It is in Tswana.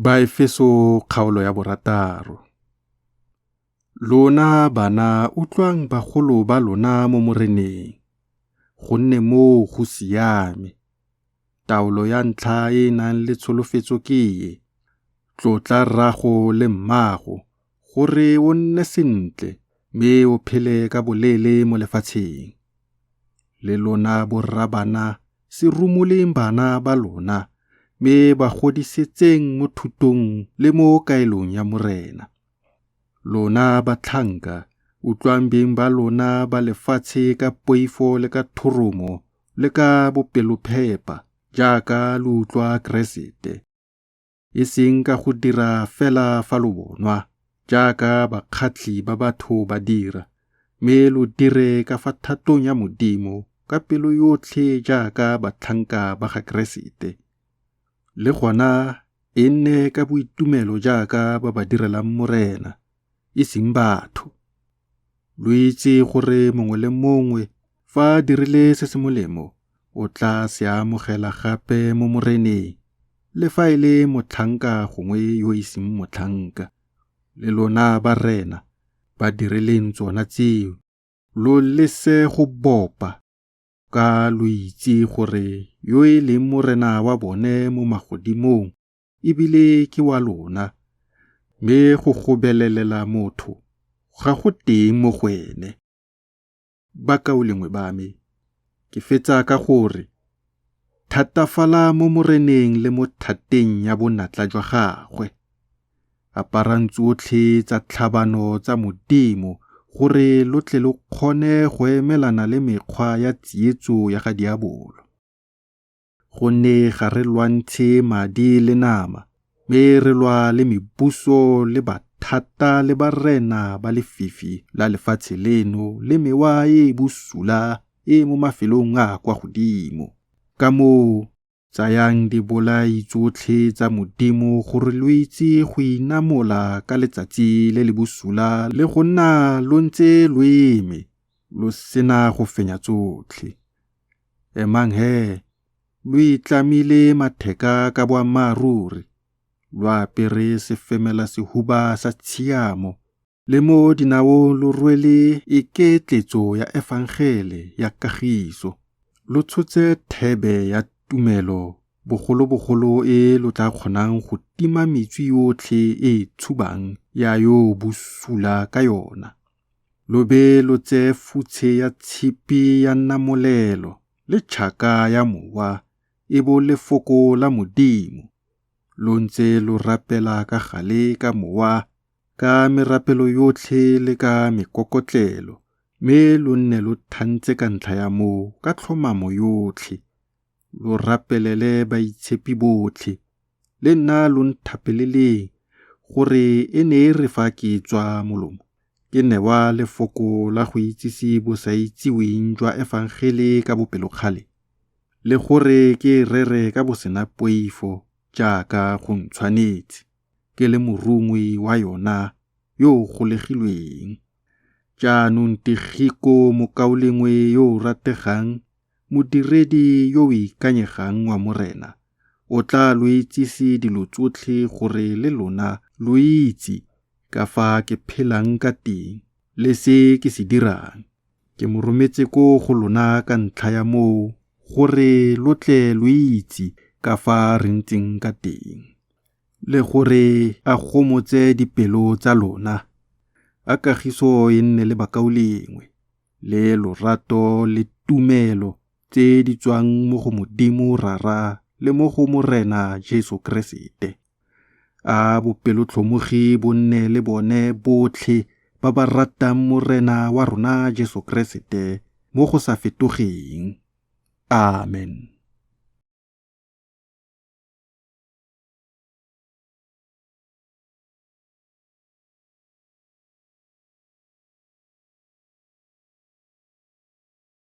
Baefeso kgaolo ya 6. Lona bana utlwang bagolo ba lona mo moreneng, gonne moo go siame. Taolo ya ntlha e nang le tsholofetso ke e, tlotla rrago le mmago, gore o nne sentle, mme o phele ka boleele mo lefatsheng. Le lona borra bana, se rumoleng bana ba lona, mme ba godisetseng mo thutong le mo kaelong ya morena. Lona batlhanka, utlwang beng ba lona ba lefatshe ka poifo le ka thoromo le ka bopelophepa, jaaka le utlwa Keresete. E seng ka go dira fela fa lo bonwa, jaaka bakgatli ba batho ba dira, mme lo dire ka fa thatong ya Modimo ka pelo yotlhe jaaka batlhanka ba ga Keresete. Le gona e nne ka boitumelo jaaka ba ba direlang morena, e seng batho. Lo itse gore mongwe le mongwe fa a dirile se se molemo, o tla se amogela gape mo moreneng, le fa e le motlhanka gongwe yo e seng motlhanka. Le lona barena, ba direleng tsona tseo, lo lese go bopa, ka lo itse gore yo e leng morena wa bone mo magodimong, ebile ke wa lona, mme go gobelelela motho ga go teng mo go ene. Bakaulengwe ba me, ke fetsa ka gore thatafala mo moreneng le mo thateng ya bonatla jwa gagwe. Aparang tsotlhe tsa tlhabano tsa Modimo gore lo tle lo kgone go emelana le mekgwa ya tsietso ya ga diabolo. Gonne ga re lwantshe madi le nama, mme re lwa le mebuso le bathata le barena ba lefifi la lefatshe leno le mewa e busula e mo mafelong a kwa godimo. Ka moo tsayang dibolai tsotlhe tsa Modimo gore lo itse go inamola ka letsatsi le le busula le go nna lo ntse lo eme, lo sena go fenya tsotlhe. Emang he, lo itlamile matheka ka boammaaruri, lo apere sefemela sehuba sa tshiamo, le mo dinao lo rwele iketletso ya evangele ya kagiso. Lo tshotse thebe ya tumelo, bogolo e lo tla kgonang go tima metswi yotlhe e tshubang ya yo busula ka yona. Lo be lo tse futshe ya tshipi ya nnamolelo le tšhaka ya mowa, e bo lefoko la Modimo. Lo ntse lo rapela ka gale ka mowa, ka merapelo yotlhe le ka mekokotlelo, mme lo nne lo thantse ka ntlha ya moo ka tlhomamo yotlhe. Lo rapelele baitshepi botlhe, le nna lo nthapeleleng gore e ne re fa ke tswa molomo, ke newa lefoko la go itsise bo sa itsiweng jwa evangele ka bopelokgale, le gore ke rere ka bosena poifo jaaka go ntshwanetse, ke le morungwi wa yona yo golegilweng. Jaanong Tigiko mokaulengwe yo rategang, modiredi yo o ikanyegang wa morena, o tla lo itsise dilo tsotlhe gore le lona lo itse ka fa ke phelang ka teng le se ke se dirang. Ke mo rometse go lona ka ntlha ya moo gore lo tle lo itse ka fa re ntseng ka teng, le gore a gomotse dipelo tsa lona. A kagiso e nne le bakaulengwe, le lorato le tumelo tse di tswang mo go Modimo rara le mo go morena Jesu Keresete. A bopelotlhomogi bo nne le bone botlhe ba ba ratang morena wa rona Jesu Keresete mo go sa fetogeng. Amen.